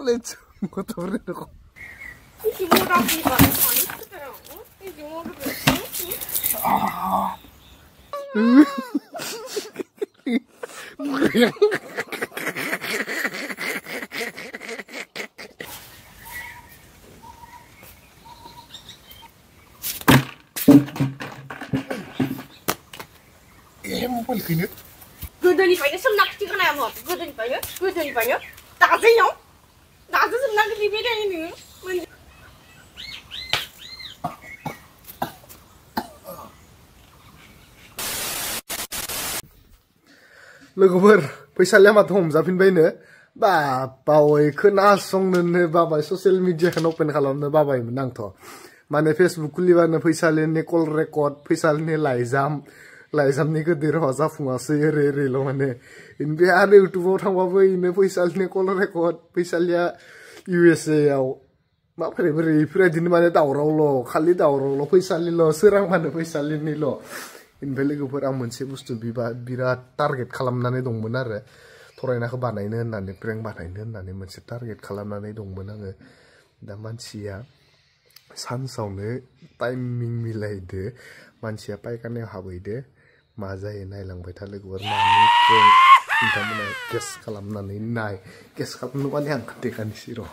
레츠 것도 그래도 이게 뭐라고 이거 안 쓰세요? 이게 뭐라고 그냥 뭘 그냥 그러니까요 숨nak 찍어놔야 뭐 그러니까요 나세요 나도 숨nak 리베리는 लोगोफोर फैसालिया माथो हमजाफिनबायनो बा बावै खोनासंनोनो बाबाय ससियेल मिडियाखौ ओपन खालामनो बाबायमोन आंथ' माने फेसबुक खुलिबानो फैसालिनि कल रेकर्ड फैसालिनि लाइजामनि गोदिर जाफुङासै ओरै ओरैल' माने इनिफ्राय आरो इउटुबाव थांबाबो इनो फैसालिनि कल रेकर्ड फैसालिया USA आव माबोरै बोरै बेफोरबायदिनो माने दावरावल' खालि दावरावल' फैसालिल' सोरांबानो फैसालिनिल' इनिफ्राय लोगोफोर आं मोनसे बुस्थु बिराद टारगेट खालामनानै दंमोन आरो फरायनाखौ बानायनो होननानै प्रेंक बानायनो होननानै मोनसे टारगेट खालामनानै दंमोन आङो दा मानसिया सानसावनो टाइमिं मिलायदो मानसिया पायखानायाव हाबहैदो मा जायो नायलांबाय था लोगोफोर मानि प्रेंक नोंथांमोना गेस खालामनानै नाय गेस खालामनो माने आं खोन्थाखानोसै र'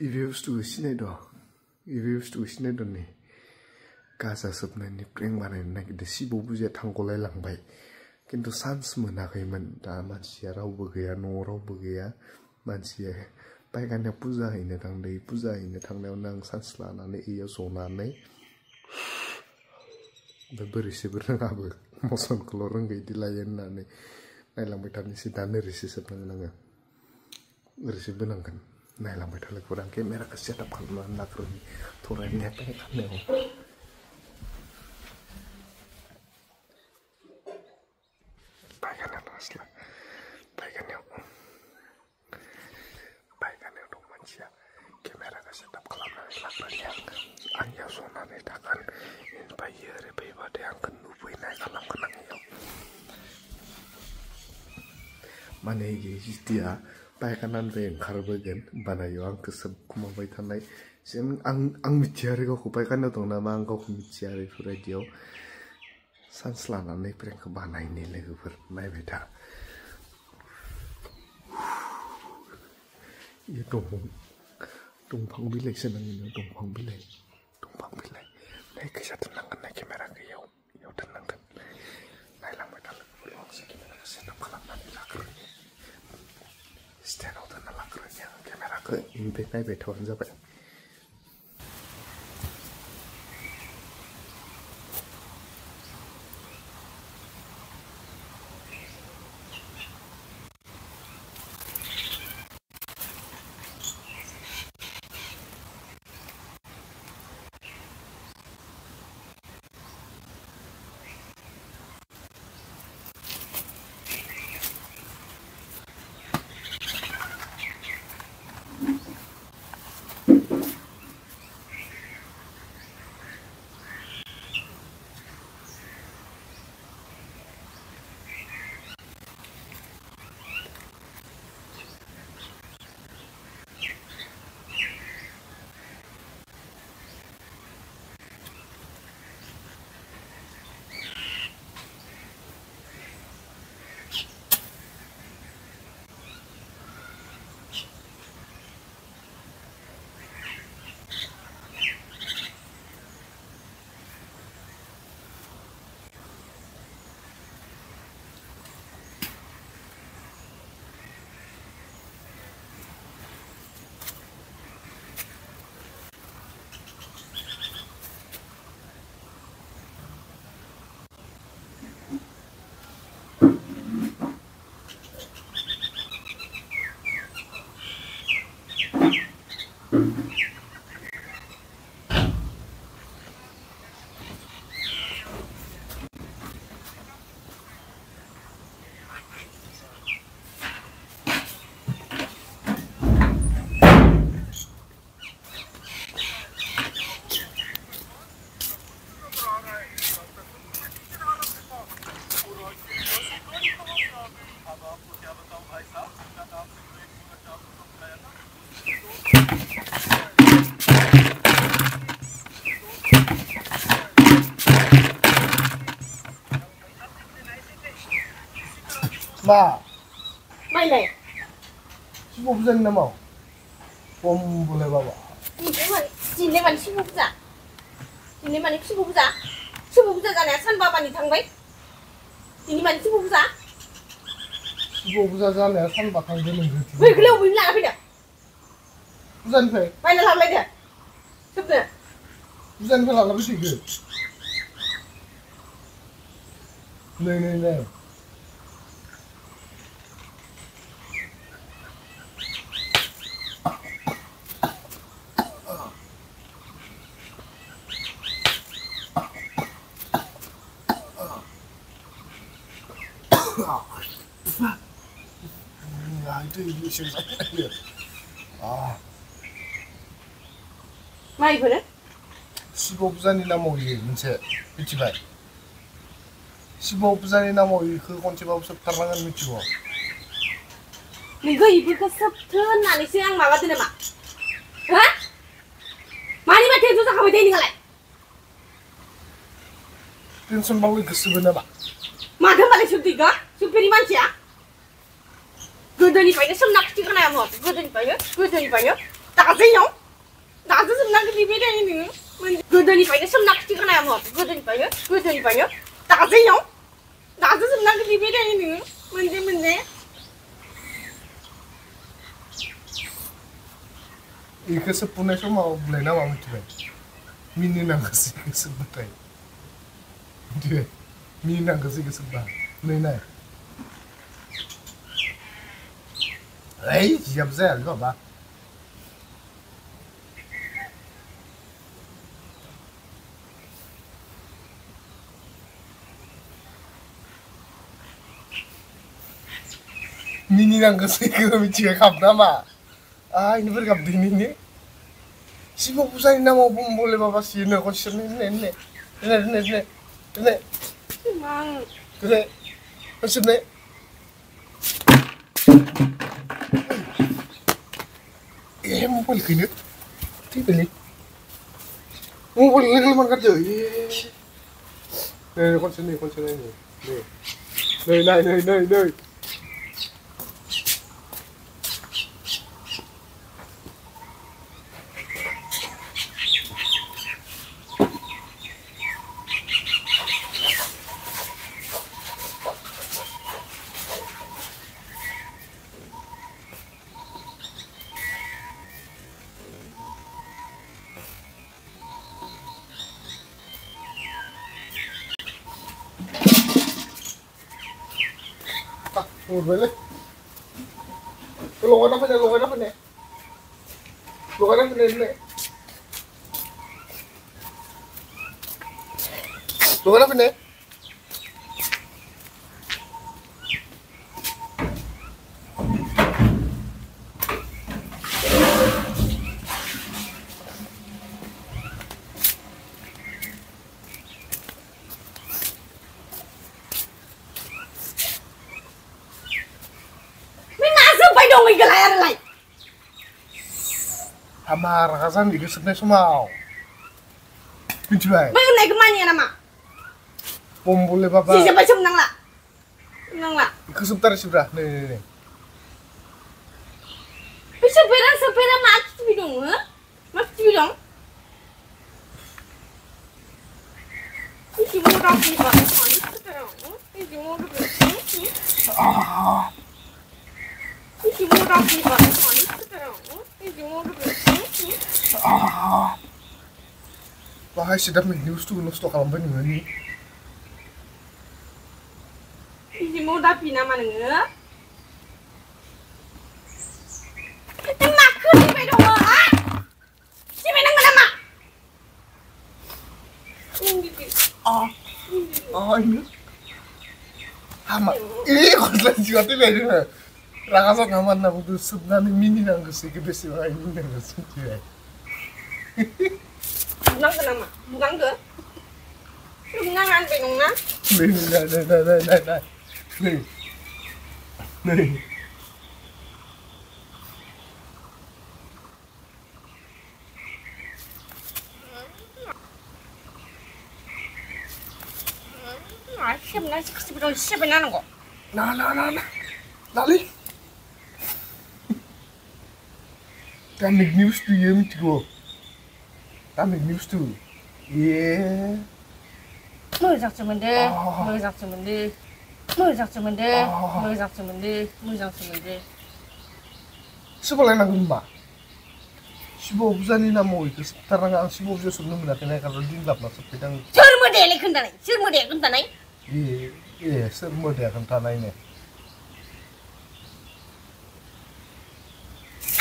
इबे बुस्थुखौ सिनायद' नै गाजा सोबनायनि प्रेंक बानायनो नागिरदों सिबौ बुजिया थांगलायलांबाय खिन्थु चान्स मोनाखैमोन दा मानसिया रावबो गैया न'आव रावबो गैया मानसिया पायखानायाव पुजा हैनो थांदों पुजा हैनो थांनायावनो आं चान्स लानानै इयाव जनानै बोरैसेबो रोङाबो मसनखौल' रोंगौ इदि लायो होननानै नायलांबाय थानोसै दा नोरैसो सोबनांगोन आङो ओरैसो बोनांगोन नायलांबाय था लोगोफोर आं केमेराखौ सेटआप खालामनानै लाग्रोनि थरायनाया पायखानायाव पायखानायाव दं मानसिया केमेराखौ सेटआप खालामनानै लाग्रोनि आं इयाव जनानै थागोन ओमफ्राय ओरै फैबाथाय आंखौ नुफैनाय खालामगोन आं इयाव माने जिथिया पायखानानिफ्राय ओंखारबोगोन होमबाना इयाव आंखौ सोबखुमाबाय थानाय जेन आं मिथिया आरो गावखौ पायखानायाव दं नामा आं गावखौ मिथिया आरो बेफोरबायदियाव चान्स लानानै प्रेंकखौ बानायनि लोगोफोर नायबाय था ये दंफां बिलाइसो नांगोन दंफां बिलाइ नाय कैसा दोननांगोन नाय केमेराखौ इयाव दोननांगोन नायलांबाय था लोगोफोर आंसो केमेराखौ सेटआप खालामनानै लाग्रोनि स्टेन्डआव दोनना लाग्रोनि आं केमेराखौ ओमफ्राय नायबाय थाबानो जाबाय मा माइलाय 15 फुजानि नामाव बम बोलाय बाबा दिनै मानि 15 फुजा दिनै मानि 15 फुजा 15 फुजा जानाया सानबाबानि थांबाय दिनै मानि 15 फुजा 15 फुजा जानाया सानबा थांदो नोंजों बै गोलाव बै लाना फैदो फुजानिफ्राय बायना लाबोलायदो सोबदो फुजानिफ्राय लाना फैसिगो नै itu isu मा इफोरो 15 फुजानि नामाव इयो मोनसे मिथिबाय 15 फुजानि नामाव इखो खनसेबाबो सोबथारनांगोन मिथिगौ नोंखौ इफोरखौ सोबथो होननानैसो आं माबादो नामा हो मानि माथो ज' जाखाबाय थायो नोंहालाय टेनसन बावै गोसोबो नामा माथो होनबालाय सोबदो इखो सोबफेरि मानसिया गोदोनिफ्रायनो सोमना खिथिखानायामोन गोदोनिफ्रायनो दाजोंयाव दाजो सोमना खिथिबाय थायो नोङो गोदोनिफ्रायनो सोमना खिथिखानायामोन गोदोनिफ्रायनो दाजोंयाव दाजो सोमना खिथिबाय थायो नोङो मोनसे इखो सोबफुनाय समाव बुलाय नामा मिथिबाय मिनिनांगोसो इखो सोबबाथाय मिथिबाय मिनिनांगोसो इखो सोबबा नै नाय Ấy, dầm ra rồi ba. Mini nang kasi ko michiga kap nama. Ah, ini berkap di ini. Si mau pusat ini mau boleh bapak sih nih konser ini. Mang. Kene, konser nih. Mau balik ini, tiba nih. Mau balik lagi mana kerja? Nih konser ini, nih. Một với lên cái lỗ nó phải này lỗ nó phải này Mày cái này Amar kasan di kesebnya semau. Mencoba. Bayu naik kemana nama? Boleh bapak. Si siapa nang lah. Kesebentar sudah. Nih. Sepeda mati bidong, mati bidong. Ini mau rapi pak. Ini mau rapi. Ini mau rapi pak. Wah, sedap nih news tuh kalau bener nih. Ini mau rapi nama nengah. Emak kerja pedong ah. Si menang nama. Ini. Hama. Ini konsen juga tuh beda. Rakasa ngaman na butuh sebenarnya mini nang kesini kebesi orang ini nang kesini. Bukan ke nama, bukan ke? Bukan kan penung na? Nih. Siapa nasi kasih berdoa siapa nana kok? Nah. Lali. Tamik news tuh ya mitigo. Tamik news tuh. Iya. Mojak cuman deh, mojak cuman deh, mojak cuman deh, mojak cuman deh, mojak cuman deh. Sebelah nang rumah. Sibo buzani namo itu sekarang ang sibo buzani sebelum menakena kalau dinggap masuk pedang. Sur model kentanai, sur model kentanai. Iya, sur model kentanai nih.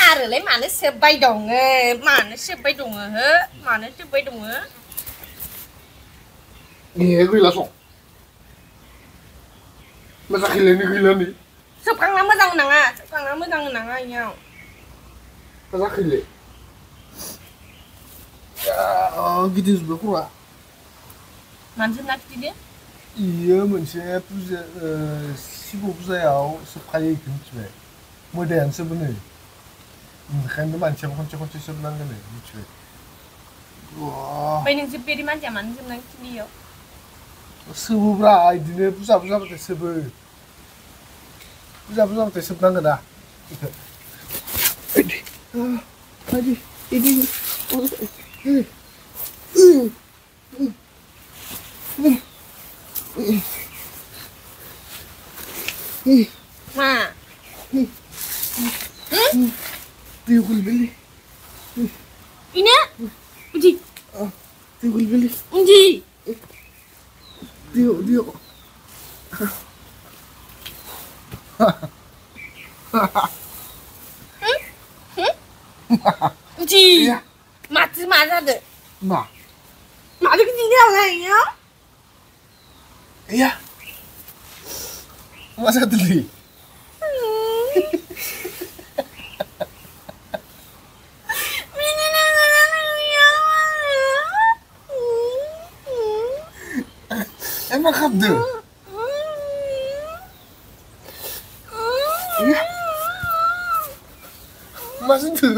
Aralai mana sebai dong, mana sebai dong, mana sebai dong. Iya, gue langsung. Masa gila nih. Sekarang nama dang nanga, sekarang nama dang nanga nyau. Masa gila. Ya, gitu sebelah kurang. Mansa nak dia? Iya, manusia puja sibo buzayau sepakai gitu. Modern sebenarnya. Kan manusia konco-konco sebenarnya gitu. Wah. Bayang sepiri macam mana sebenarnya dia? Sebu bra, ini pusat betul sebu. Pusat betul sebenarnya dah. Aduh, ini. Ma. Tiukul beli. Ini? Uji. Tiukul beli. Uji. Tiuk. Uji. Mati mana deh? Ma. Mati ketinggalan lagi ya? Iya. Masa tadi? Emang kabdu? Iya. Mas itu.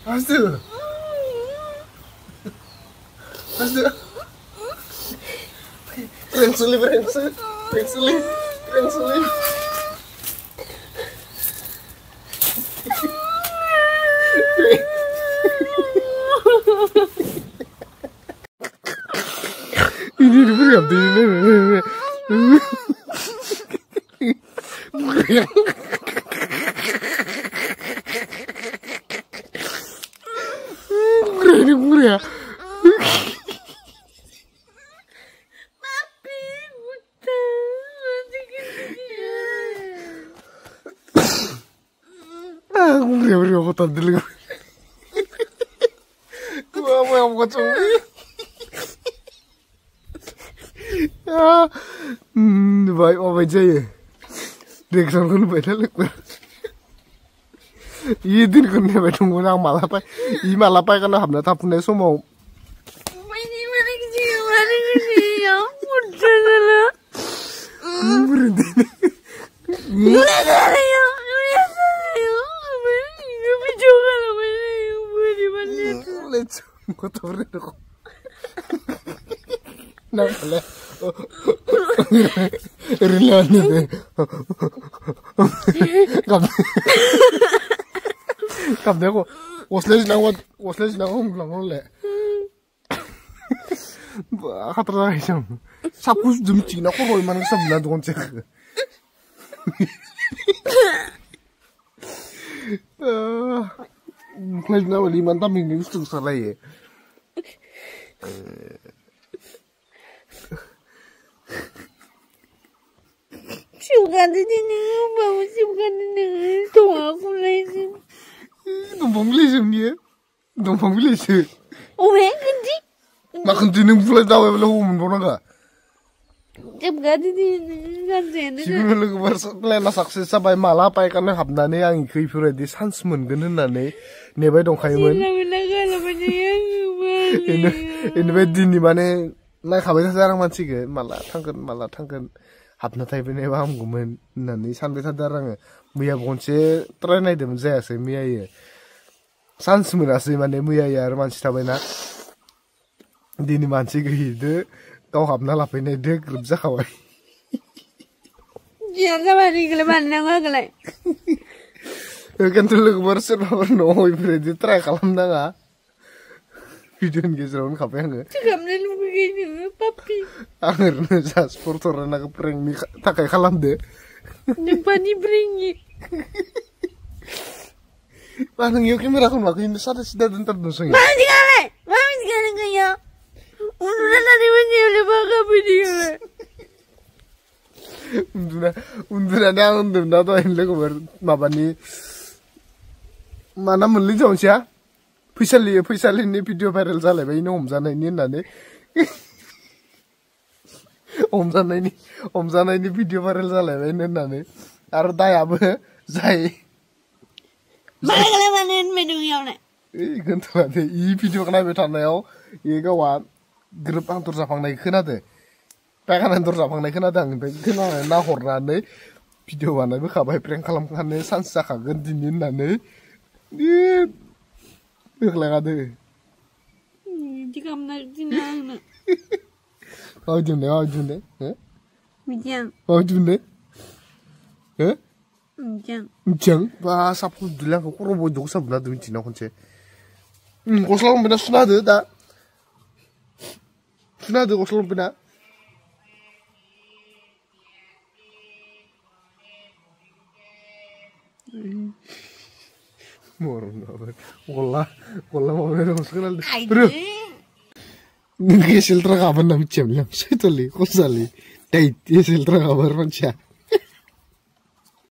Mas itu. Rengsuli. Ini diberi apa ini? Murah ya. Murah apa tadi lagi? Gua mau yang kocok. Baik apa aja ya? Reaction kan beda lek. Idin kan ne betung nang malapai. I malapai kan hamna tapune somo. Mana kecil ya. Udah lah. Berhenti. Udah ya. Let's go to the Nah, boleh. Rilan deh. Kam deh kok. Wasles nang lang le. Khatra isam. Sakus dum Cina ko roy man sabla don check. Flash na wali man taming gusto sa lay. Siukan ini bawa siukan ini tuh aku lagi. Numpang dia. Oh ganti. Makan tining flash daw wala hum bona ka. Jab ganti ganti. Siguro lang barsa plena success sabay malapay ka na habnane ang ikay pure di sans moonggon honnane nebay dong kaymoon. Ini bedini mane na khabay sa sarang mansige mala thangkan habna taibene ba hamgumen nani sanbe sadarang muya bonche try naidemon jayase miya sans monase mane muya yar mansi tabaina dini mansi gide kau habna lapene de grub jakhabai. Jangan sama nih mana nggak kelai. Kan tuh logober serba no berarti try kalam nanga. Video geseron kape nggak? Cakap nih begini papi. Akhirnya saya sportor anak prank nih tak kayak kalam deh. Depan diberingi. Mana yuk ini rakun aku ini sada sudah tentar dosanya. Mami sekali kaya. Udah tadi menjadi bangga video. Unduna tuh ini logober mabani mana meli jauh sih ya? Pisali ini video viral salah, ini om sana ini nane. Om sana ini video viral salah, ini nane. Arda ya bu, zai. Mana kalian mainin menu yang mana? Gantu ada, ini video kena betan ya, ini kawan grup antur sapang naik kena deh. Pengen antur sapang naik kena dang, kena na horna nih. Video mana bu kabai prank kalam kane sansa kagen dinin nane. Ikhlas ada. Jika menarik Mau june, Mijang. mau june, Mijang. jang, bah sapu dulu aku robo jok sabna tuh cina kunci. Kosong benar sunade dah, sunade kosong benar. Morong apa? Kolah mau benar kosong nal. Bro, nggak siltra kabar nabi cemlam, saya tuli, kosali, dai, dia siltra kabar macam.